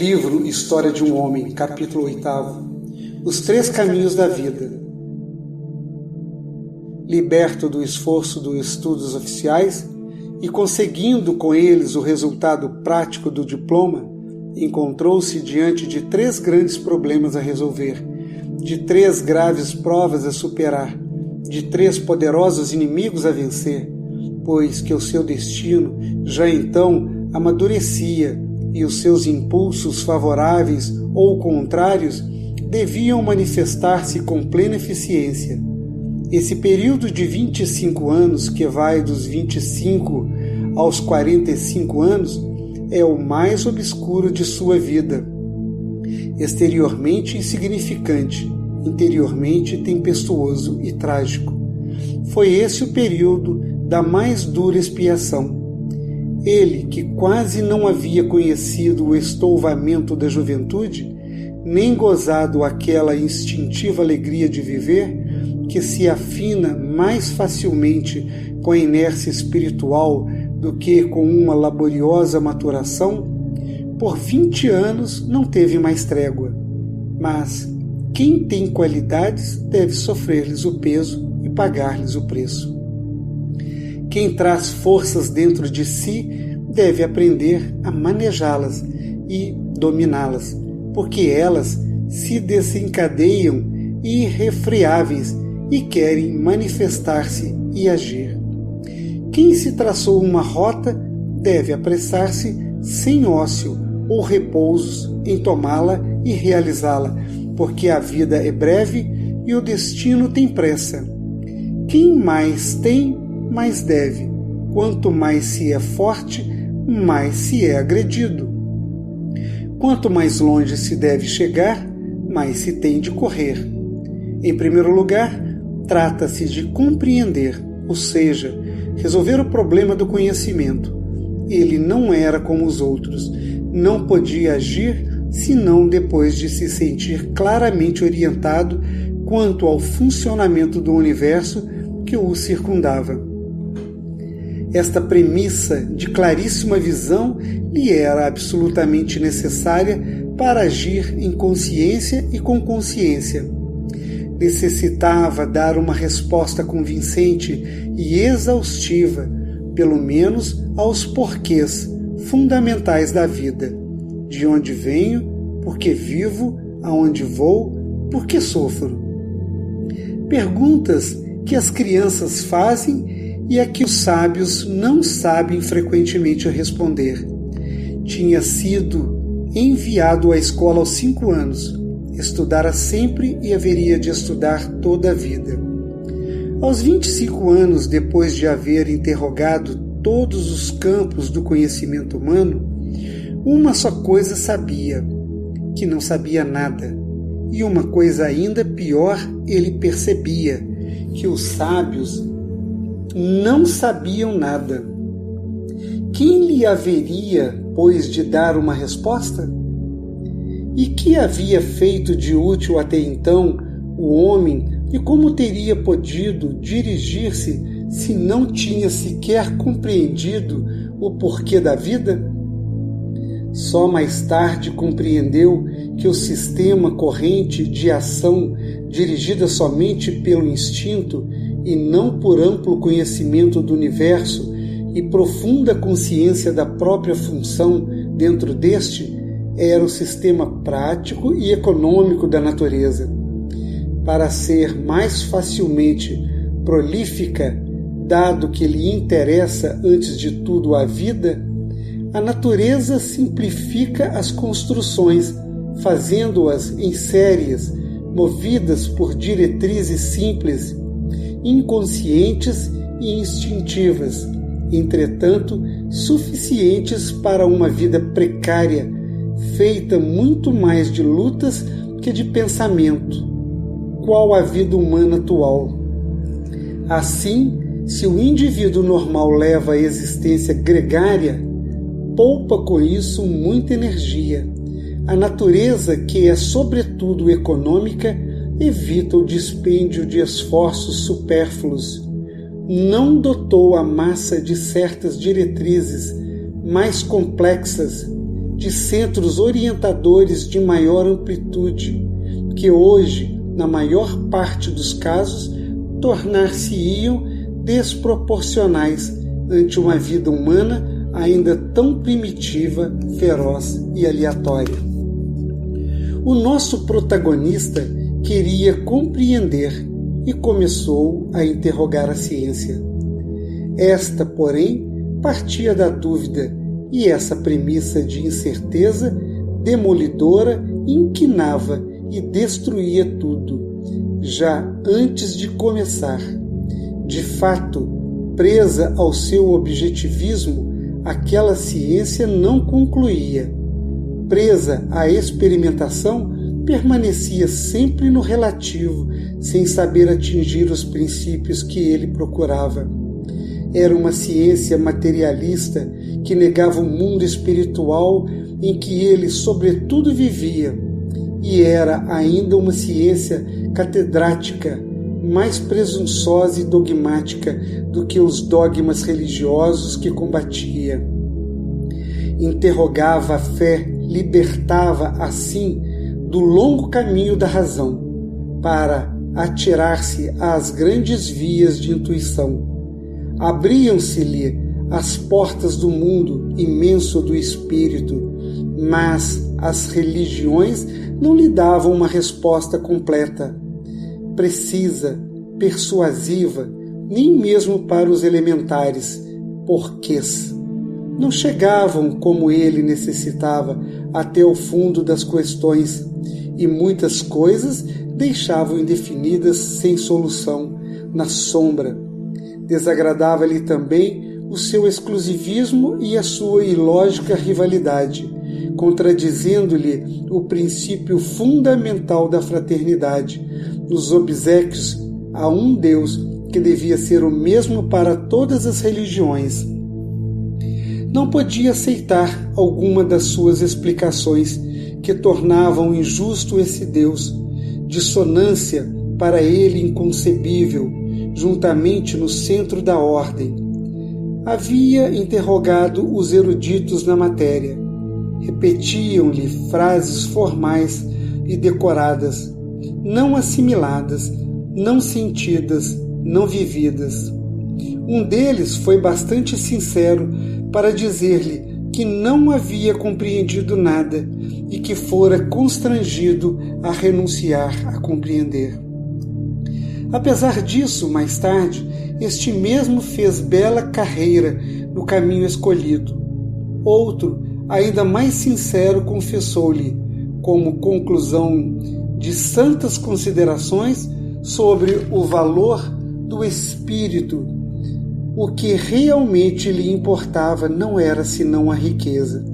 Livro História de um Homem, capítulo 8. Os 3 caminhos da vida. Liberto do esforço dos estudos oficiais e conseguindo com eles o resultado prático do diploma, encontrou-se diante de 3 grandes problemas a resolver, de 3 graves provas a superar, de 3 poderosos inimigos a vencer, pois que o seu destino já então amadurecia e os seus impulsos favoráveis ou contrários deviam manifestar-se com plena eficiência. Esse período de 25 anos, que vai dos 25 aos 45 anos, é o mais obscuro de sua vida. Exteriormente insignificante, interiormente tempestuoso e trágico. Foi esse o período da mais dura expiação. Ele, que quase não havia conhecido o estouvamento da juventude, nem gozado aquela instintiva alegria de viver, que se afina mais facilmente com a inércia espiritual do que com uma laboriosa maturação, por 20 anos não teve mais trégua. Mas quem tem qualidades deve sofrer-lhes o peso e pagar-lhes o preço. Quem traz forças dentro de si deve aprender a manejá-las e dominá-las, porque elas se desencadeiam irrefreáveis e querem manifestar-se e agir. Quem se traçou uma rota deve apressar-se sem ócio ou repousos em tomá-la e realizá-la, porque a vida é breve e o destino tem pressa. Quem mais tem, mais deve. Quanto mais se é forte, mais se é agredido. Quanto mais longe se deve chegar, mais se tem de correr. Em primeiro lugar, trata-se de compreender, ou seja, resolver o problema do conhecimento. Ele não era como os outros, não podia agir senão depois de se sentir claramente orientado quanto ao funcionamento do universo que o circundava. Esta premissa de claríssima visão lhe era absolutamente necessária para agir em consciência e com consciência. Necessitava dar uma resposta convincente e exaustiva, pelo menos aos porquês fundamentais da vida. De onde venho, porque vivo, aonde vou, porque sofro. Perguntas que as crianças fazem e a que os sábios não sabem frequentemente responder. Tinha sido enviado à escola aos 5 anos. Estudara sempre e haveria de estudar toda a vida. Aos 25 anos, depois de haver interrogado todos os campos do conhecimento humano, uma só coisa sabia, que não sabia nada. E uma coisa ainda pior ele percebia, que os sábios não sabiam nada. Quem lhe haveria, pois, de dar uma resposta? E que havia feito de útil até então o homem e como teria podido dirigir-se se não tinha sequer compreendido o porquê da vida? Só mais tarde compreendeu que o sistema corrente de ação, dirigida somente pelo instinto e não por amplo conhecimento do universo e profunda consciência da própria função dentro deste, era o sistema prático e econômico da natureza. Para ser mais facilmente prolífica, dado que lhe interessa antes de tudo a vida, a natureza simplifica as construções, fazendo-as em séries, movidas por diretrizes simples, inconscientes e instintivas, entretanto suficientes para uma vida precária, feita muito mais de lutas que de pensamento, qual a vida humana atual. Assim, se o indivíduo normal leva a existência gregária, poupa com isso muita energia. A natureza, que é sobretudo econômica, evita o dispêndio de esforços supérfluos. Não dotou a massa de certas diretrizes mais complexas de centros orientadores de maior amplitude, que hoje, na maior parte dos casos, tornar-se-iam desproporcionais ante uma vida humana ainda tão primitiva, feroz e aleatória. O nosso protagonista queria compreender e começou a interrogar a ciência. Esta, porém, partia da dúvida, e essa premissa de incerteza demolidora inquinava e destruía tudo, já antes de começar. De fato, presa ao seu objetivismo, aquela ciência não concluía. Presa à experimentação, permanecia sempre no relativo, sem saber atingir os princípios que ele procurava. Era uma ciência materialista que negava o mundo espiritual em que ele, sobretudo, vivia, e era ainda uma ciência catedrática, mais presunçosa e dogmática do que os dogmas religiosos que combatia. Interrogava a fé, libertava, assim, do longo caminho da razão, para atirar-se às grandes vias de intuição. Abriam-se-lhe as portas do mundo imenso do espírito, mas as religiões não lhe davam uma resposta completa, precisa, persuasiva, nem mesmo para os elementares porquês. Não chegavam, como ele necessitava, até o fundo das questões, e muitas coisas deixavam indefinidas sem solução, na sombra. Desagradava-lhe também o seu exclusivismo e a sua ilógica rivalidade, contradizendo-lhe o princípio fundamental da fraternidade, nos obséquios a um Deus que devia ser o mesmo para todas as religiões. Não podia aceitar alguma das suas explicações que tornavam injusto esse Deus, dissonância para ele inconcebível, juntamente no centro da ordem. Havia interrogado os eruditos na matéria. Repetiam-lhe frases formais e decoradas, não assimiladas, não sentidas, não vividas. Um deles foi bastante sincero para dizer-lhe que não havia compreendido nada e que fora constrangido a renunciar a compreender. Apesar disso, mais tarde, este mesmo fez bela carreira no caminho escolhido. Outro, ainda mais sincero, confessou-lhe, como conclusão de santas considerações sobre o valor do espírito, o que realmente lhe importava não era senão a riqueza.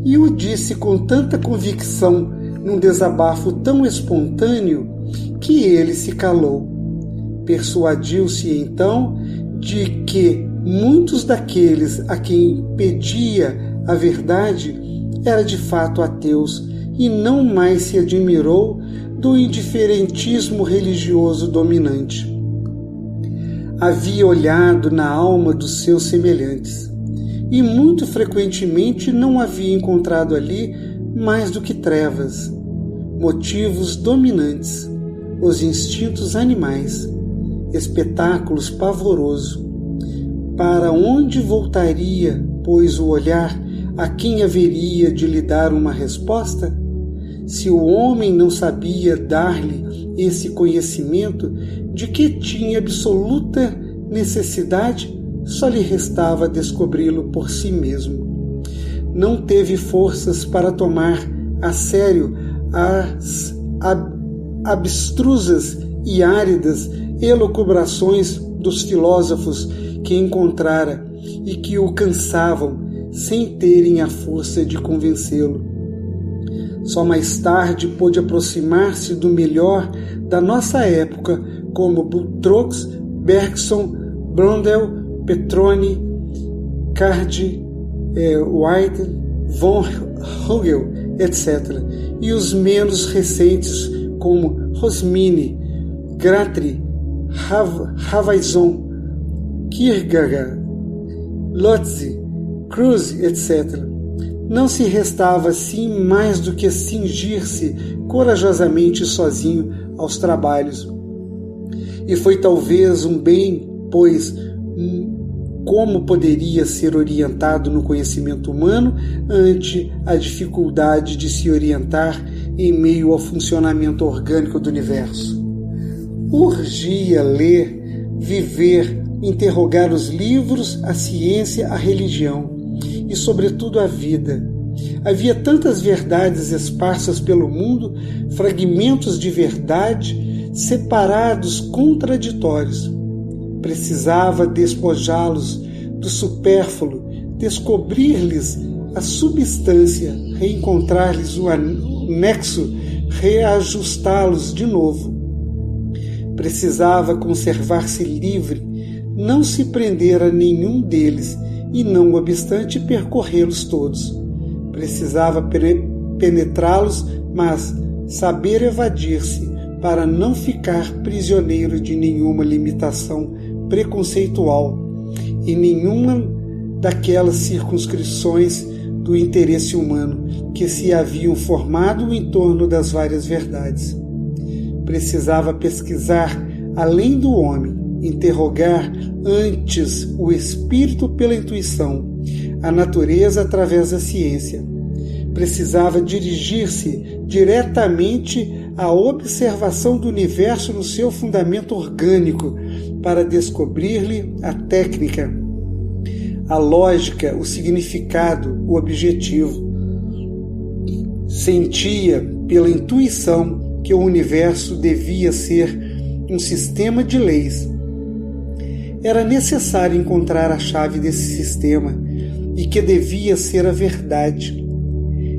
E o disse com tanta convicção, num desabafo tão espontâneo, que ele se calou. Persuadiu-se então de que muitos daqueles a quem pedia a verdade eram de fato ateus e não mais se admirou do indiferentismo religioso dominante. Havia olhado na alma dos seus semelhantes e muito frequentemente não havia encontrado ali mais do que trevas, motivos dominantes, os instintos animais, espetáculos pavorosos. Para onde voltaria, pois, o olhar a quem haveria de lhe dar uma resposta? Se o homem não sabia dar-lhe esse conhecimento de que tinha absoluta necessidade, só lhe restava descobri-lo por si mesmo. Não teve forças para tomar a sério as abstrusas e áridas elucubrações dos filósofos que encontrara e que o cansavam sem terem a força de convencê-lo. Só mais tarde pôde aproximar-se do melhor da nossa época, como Boutroux, Bergson, Blondel, Petroni, Cardi, White, von Hugel, etc., e os menos recentes como Rosmini, Gratry, Havaison, Kierkegaard, Lotze, Cruz, etc. Não se restava assim mais do que cingir-se corajosamente sozinho aos trabalhos. E foi talvez um bem, pois como poderia ser orientado no conhecimento humano ante a dificuldade de se orientar em meio ao funcionamento orgânico do universo? Urgia ler, viver, interrogar os livros, a ciência, a religião e, sobretudo, a vida. Havia tantas verdades esparsas pelo mundo, fragmentos de verdade, separados, contraditórios. Precisava despojá-los do supérfluo, descobrir-lhes a substância, reencontrar-lhes o nexo, reajustá-los de novo. Precisava conservar-se livre, não se prender a nenhum deles e, não obstante, percorrê-los todos. Precisava penetrá-los, mas saber evadir-se para não ficar prisioneiro de nenhuma limitação preconceitual e nenhuma daquelas circunscrições do interesse humano que se haviam formado em torno das várias verdades. Precisava pesquisar além do homem, interrogar antes o espírito pela intuição, a natureza através da ciência. Precisava dirigir-se diretamente à observação do universo no seu fundamento orgânico para descobrir-lhe a técnica, a lógica, o significado, o objetivo. Sentia pela intuição que o universo devia ser um sistema de leis. Era necessário encontrar a chave desse sistema e que devia ser a verdade.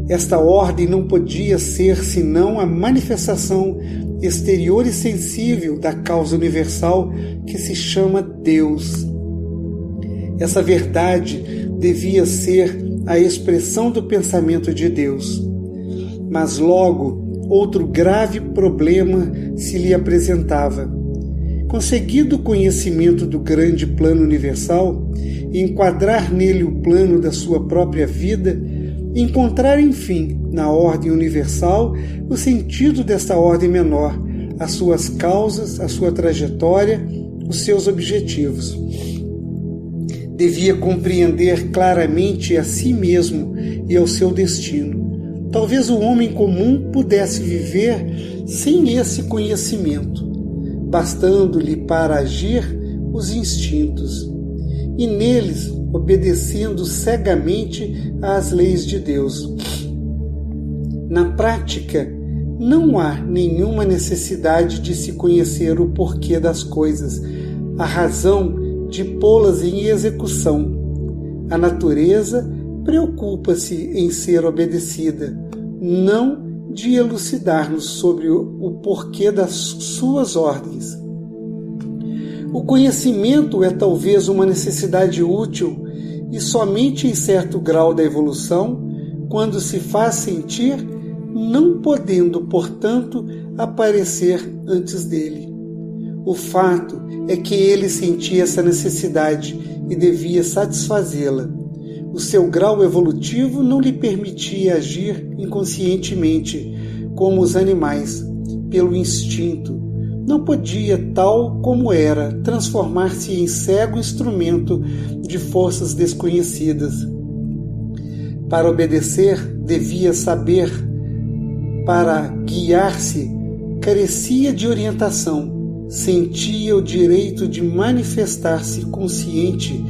Esta ordem não podia ser senão a manifestação exterior e sensível da causa universal que se chama Deus. Essa verdade devia ser a expressão do pensamento de Deus. Mas logo, outro grave problema se lhe apresentava. Conseguido o conhecimento do grande plano universal e enquadrar nele o plano da sua própria vida, encontrar, enfim, na ordem universal o sentido desta ordem menor, as suas causas, a sua trajetória, os seus objetivos. Devia compreender claramente a si mesmo e ao seu destino. Talvez o homem comum pudesse viver sem esse conhecimento, bastando-lhe para agir os instintos, e neles obedecendo cegamente às leis de Deus. Na prática, não há nenhuma necessidade de se conhecer o porquê das coisas, a razão de pô-las em execução. A natureza preocupa-se em ser obedecida, não de elucidar-nos sobre o porquê das suas ordens. O conhecimento é talvez uma necessidade útil e somente em certo grau da evolução, quando se faz sentir, não podendo, portanto, aparecer antes dele. O fato é que ele sentia essa necessidade e devia satisfazê-la. O seu grau evolutivo não lhe permitia agir inconscientemente, como os animais, pelo instinto. Não podia, tal como era, transformar-se em cego instrumento de forças desconhecidas. Para obedecer, devia saber. Para guiar-se, carecia de orientação. Sentia o direito de manifestar-se consciente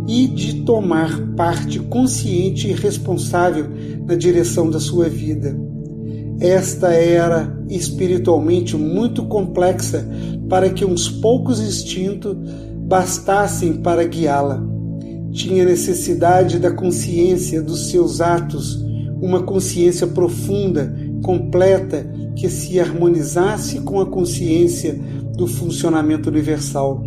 e de tomar parte consciente e responsável na direção da sua vida. Esta era espiritualmente muito complexa para que uns poucos instintos bastassem para guiá-la. Tinha necessidade da consciência dos seus atos, uma consciência profunda, completa, que se harmonizasse com a consciência do funcionamento universal.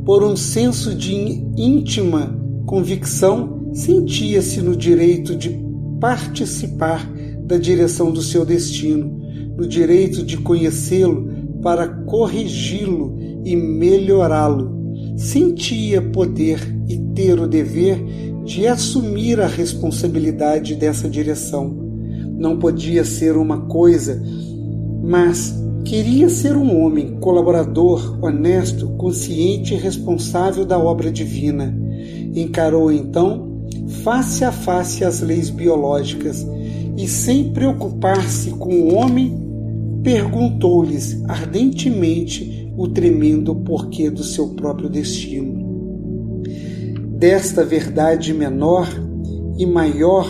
Por um senso de íntima convicção, sentia-se no direito de participar da direção do seu destino, no direito de conhecê-lo para corrigi-lo e melhorá-lo. Sentia poder e ter o dever de assumir a responsabilidade dessa direção. Não podia ser uma coisa, mas queria ser um homem colaborador, honesto, consciente e responsável da obra divina. Encarou então face a face as leis biológicas e, sem preocupar-se com o homem, perguntou-lhes ardentemente o tremendo porquê do seu próprio destino. Desta verdade menor e maior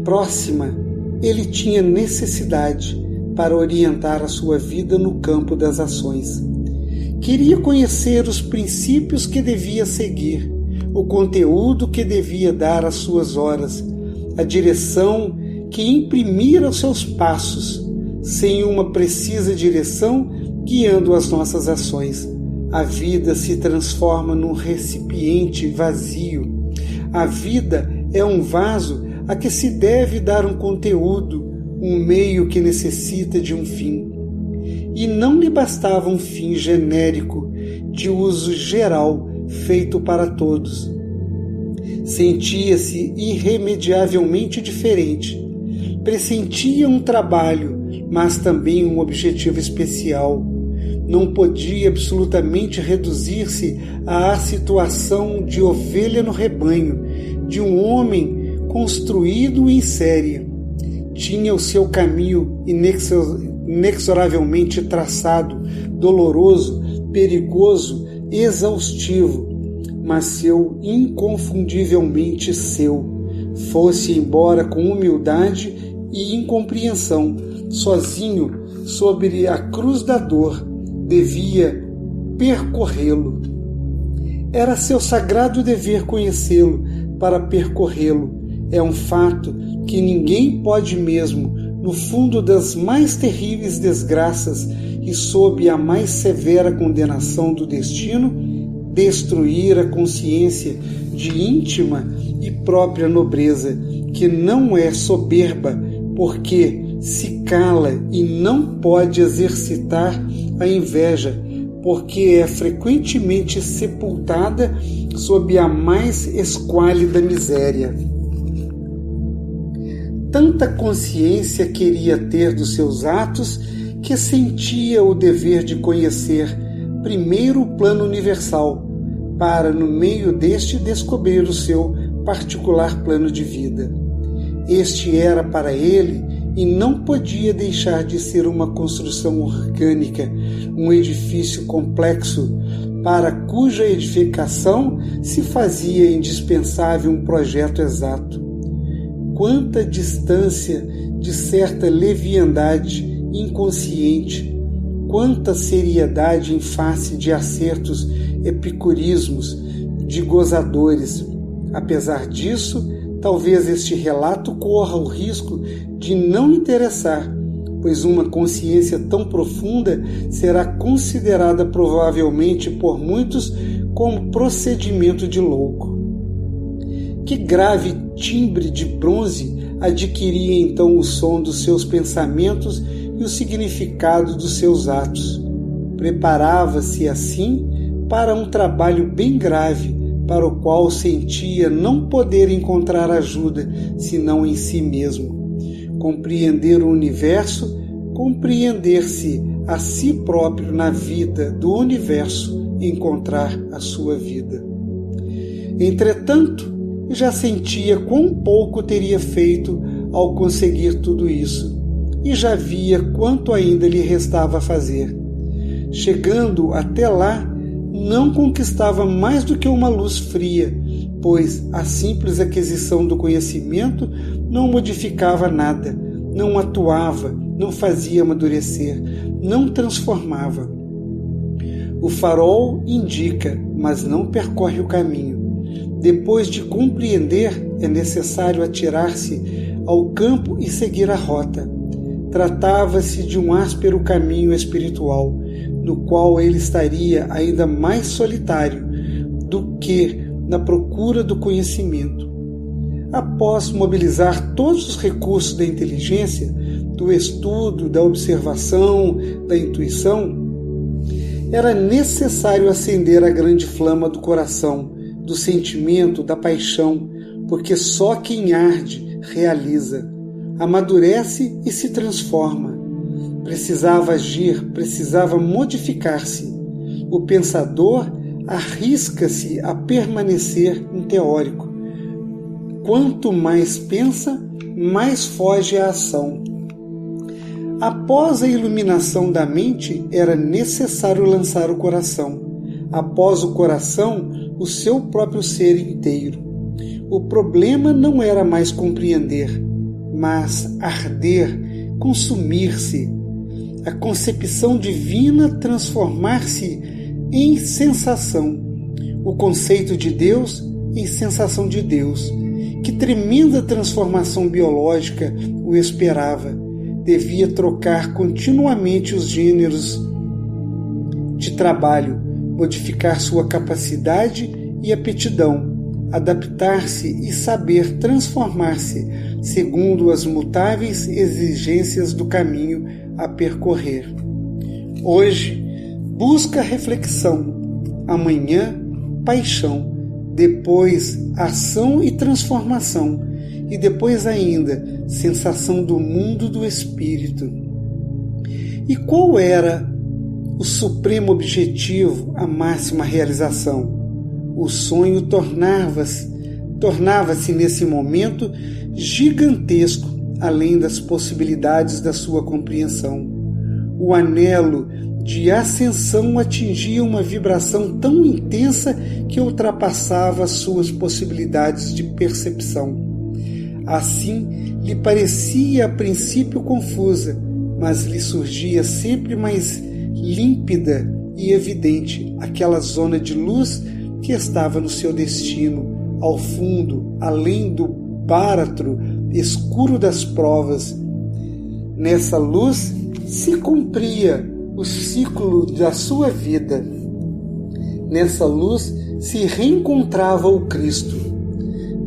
próxima, ele tinha necessidade para orientar a sua vida no campo das ações. Queria conhecer os princípios que devia seguir, o conteúdo que devia dar às suas horas, a direção que imprimir aos seus passos. Sem uma precisa direção guiando as nossas ações, a vida se transforma num recipiente vazio. A vida é um vaso a que se deve dar um conteúdo, um meio que necessita de um fim. E não lhe bastava um fim genérico, de uso geral, feito para todos. Sentia-se irremediavelmente diferente. Pressentia um trabalho, mas também um objetivo especial. Não podia absolutamente reduzir-se à situação de ovelha no rebanho, de um homem construído em série. Tinha o seu caminho inexoravelmente traçado, doloroso, perigoso, exaustivo, mas seu inconfundivelmente seu. Fosse embora com humildade e incompreensão, sozinho sobre a cruz da dor, devia percorrê-lo. Era seu sagrado dever conhecê-lo para percorrê-lo. É um fato que ninguém pode mesmo, no fundo das mais terríveis desgraças e sob a mais severa condenação do destino, destruir a consciência de íntima e própria nobreza, que não é soberba, porque se cala e não pode exercitar a inveja, porque é frequentemente sepultada sob a mais esquálida miséria. Tanta consciência queria ter dos seus atos que sentia o dever de conhecer primeiro o plano universal, para no meio deste descobrir o seu particular plano de vida. Este era para ele e não podia deixar de ser uma construção orgânica, um edifício complexo, para cuja edificação se fazia indispensável um projeto exato. Quanta distância de certa leviandade inconsciente, quanta seriedade em face de acertos epicurismos de gozadores. Apesar disso, talvez este relato corra o risco de não interessar, pois uma consciência tão profunda será considerada provavelmente por muitos como procedimento de louco. Que grave timbre de bronze adquiria então o som dos seus pensamentos e o significado dos seus atos. Preparava-se assim para um trabalho bem grave, para o qual sentia não poder encontrar ajuda senão em si mesmo. Compreender o universo, compreender-se a si próprio na vida do universo, encontrar a sua vida. Entretanto, já sentia quão pouco teria feito ao conseguir tudo isso, e já via quanto ainda lhe restava fazer. Chegando até lá, não conquistava mais do que uma luz fria, pois a simples aquisição do conhecimento não modificava nada, não atuava, não fazia amadurecer, não transformava. O farol indica, mas não percorre o caminho. Depois de compreender, é necessário atirar-se ao campo e seguir a rota. Tratava-se de um áspero caminho espiritual, no qual ele estaria ainda mais solitário do que na procura do conhecimento. Após mobilizar todos os recursos da inteligência, do estudo, da observação, da intuição, era necessário acender a grande flama do coração, do sentimento, da paixão, porque só quem arde realiza, amadurece e se transforma. Precisava agir, precisava modificar-se. O pensador arrisca-se a permanecer um teórico. Quanto mais pensa, mais foge à ação. Após a iluminação da mente, era necessário lançar o coração. Após o coração, o seu próprio ser inteiro. O problema não era mais compreender, mas arder, consumir-se. A concepção divina transformar-se em sensação. O conceito de Deus em sensação de Deus. Que tremenda transformação biológica o esperava. Devia trocar continuamente os gêneros de trabalho, modificar sua capacidade e aptidão, adaptar-se e saber transformar-se segundo as mutáveis exigências do caminho a percorrer. Hoje, busca reflexão, amanhã, paixão, depois, ação e transformação, e depois ainda, sensação do mundo do espírito. E qual era o supremo objetivo, a máxima realização? O sonho tornava-se nesse momento gigantesco, além das possibilidades da sua compreensão. O anelo de ascensão atingia uma vibração tão intensa que ultrapassava as suas possibilidades de percepção. Assim, lhe parecia a princípio confusa, mas lhe surgia sempre mais límpida e evidente aquela zona de luz que estava no seu destino, ao fundo, além do báratro escuro das provas. Nessa luz se cumpria o ciclo da sua vida. Nessa luz se reencontrava o Cristo.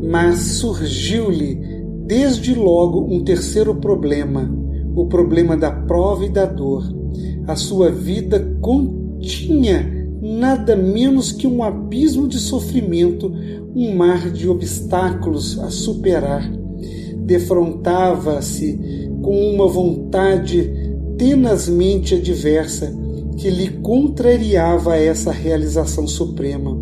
Mas surgiu-lhe desde logo um terceiro problema, o problema da prova e da dor. A sua vida continha nada menos que um abismo de sofrimento, um mar de obstáculos a superar. Defrontava-se com uma vontade tenazmente adversa que lhe contrariava essa realização suprema.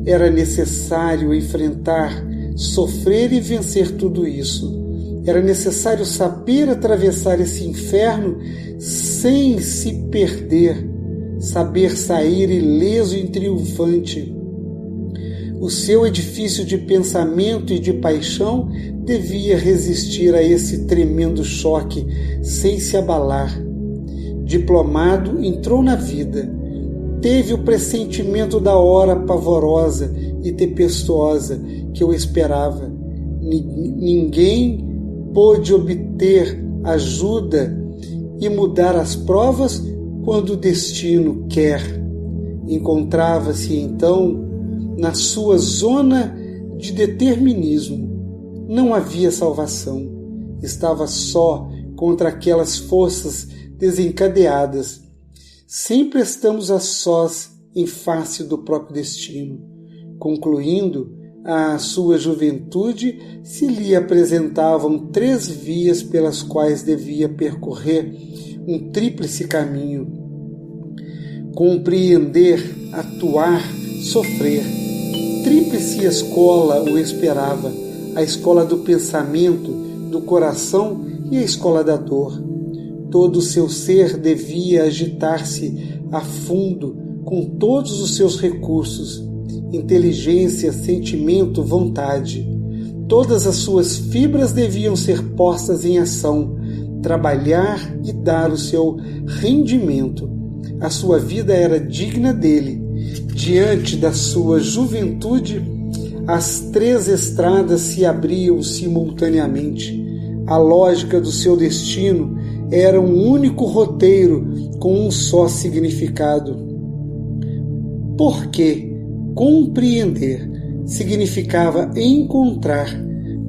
Era necessário enfrentar, sofrer e vencer tudo isso. Era necessário saber atravessar esse inferno sem se perder, saber sair ileso e triunfante. O seu edifício de pensamento e de paixão devia resistir a esse tremendo choque sem se abalar. Diplomado, entrou na vida. Teve o pressentimento da hora pavorosa e tempestuosa que eu esperava. Ninguém pôde obter ajuda e mudar as provas quando o destino quer. Encontrava-se então na sua zona de determinismo. Não havia salvação. Estava só contra aquelas forças desencadeadas. Sempre estamos a sós em face do próprio destino. Concluindo, a sua juventude se lhe apresentavam 3 vias pelas quais devia percorrer um tríplice caminho: compreender, atuar, sofrer. Tríplice escola o esperava: a escola do pensamento, do coração e a escola da dor. Todo o seu ser devia agitar-se a fundo com todos os seus recursos: inteligência, sentimento, vontade. Todas as suas fibras deviam ser postas em ação, trabalhar e dar o seu rendimento. A sua vida era digna dele. Diante da sua juventude, as 3 estradas se abriam simultaneamente. A lógica do seu destino era um único roteiro com um só significado. Porque compreender significava encontrar,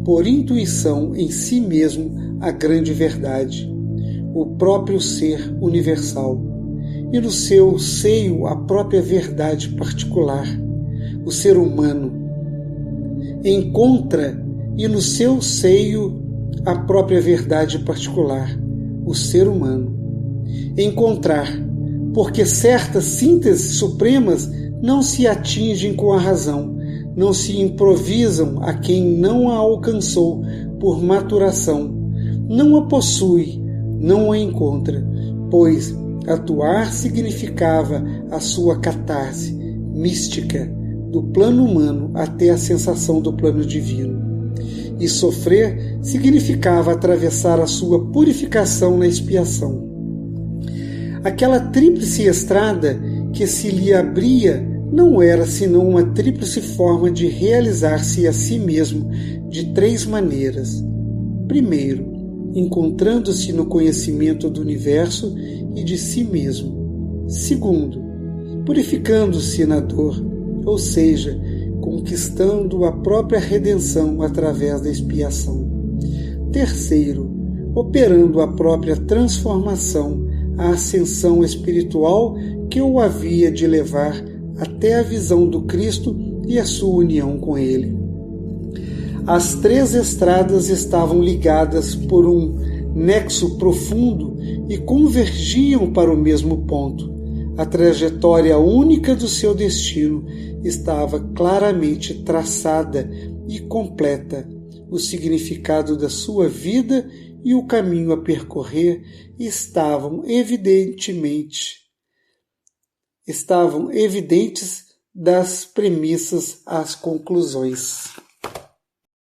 por intuição em si mesmo, a grande verdade, o próprio ser universal, e no seu seio a própria verdade particular, o ser humano. encontra e no seu seio a própria verdade particular, o ser humano. Encontrar, porque certas sínteses supremas não se atingem com a razão, não se improvisam a quem não a alcançou por maturação, não a possui, não a encontra, pois atuar significava a sua catarse mística do plano humano até a sensação do plano divino. E sofrer significava atravessar a sua purificação na expiação. Aquela tríplice estrada que se lhe abria não era senão uma tríplice forma de realizar-se a si mesmo de 3 maneiras. Primeiro, encontrando-se no conhecimento do universo e de si mesmo. Segundo, purificando-se na dor, ou seja, conquistando a própria redenção através da expiação. Terceiro, operando a própria transformação, a ascensão espiritual que o havia de levar até a visão do Cristo e a sua união com Ele. As 3 estradas estavam ligadas por um nexo profundo e convergiam para o mesmo ponto. A trajetória única do seu destino estava claramente traçada e completa. O significado da sua vida e o caminho a percorrer estavam evidentes das premissas às conclusões.